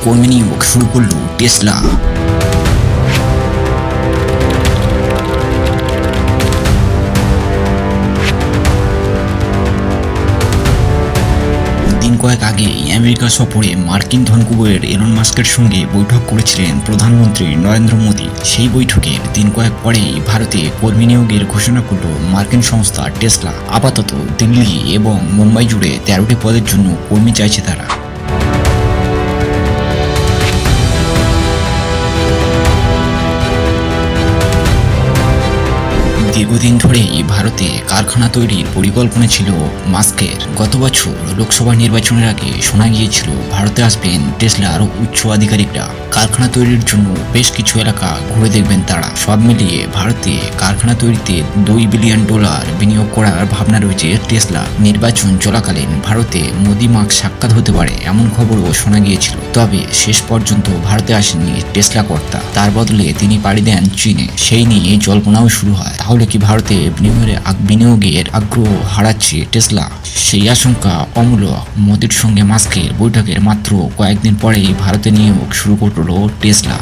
কর্মী নিয়োগ শুরু করল টেসলা। দিন কয়েক আগে আমেরিকা সফরে মার্কিন ধনকুবের এলন মাস্কের সঙ্গে বৈঠক করেছিলেন প্রধানমন্ত্রী নরেন্দ্র মোদী। সেই বৈঠকের দিন কয়েক পরেই ভারতে কর্মী নিয়োগের ঘোষণা করল মার্কিন সংস্থা টেসলা। আপাতত দিল্লি এবং মুম্বাই জুড়ে 13টি পদের জন্য কর্মী চাইছে তারা। দীর্ঘদিন ধরেই ভারতে কারখানা তৈরির পরিকল্পনা ছিল মাস্কের। গত বছর লোকসভা নির্বাচনের আগে শোনা গিয়েছিল ভারতে আসবেন টেসলার উচ্চ আধিকারিকরা। কারখানা তৈরির জন্য বেশ কিছু এলাকা ঘুরে দেখবেন তারা। সব মিলিয়ে ভারতে কারখানা তৈরিতে $2 বিলিয়ন বিনিয়োগ করার ভাবনা রয়েছে টেসলা। নির্বাচন চলাকালীন ভারতে মোদি মার্ক সাক্ষাৎ হতে পারে এমন খবরও শোনা গিয়েছিল। তবে শেষ পর্যন্ত ভারতে আসেননি টেসলা কর্তা, তার বদলে তিনি পাড়ি দেন চীনে। সেই নিয়ে জল্পনাও শুরু হয়, তাহলে কি ভারতে বিনিয়োগের আগ্রহ হারাচ্ছে টেসলা? সেই আশঙ্কা অমূলক। মোদির সঙ্গে মাস্কের বৈঠকের মাত্র কয়েকদিন পরেই ভারতে নিয়োগ শুরু করল টেসলা।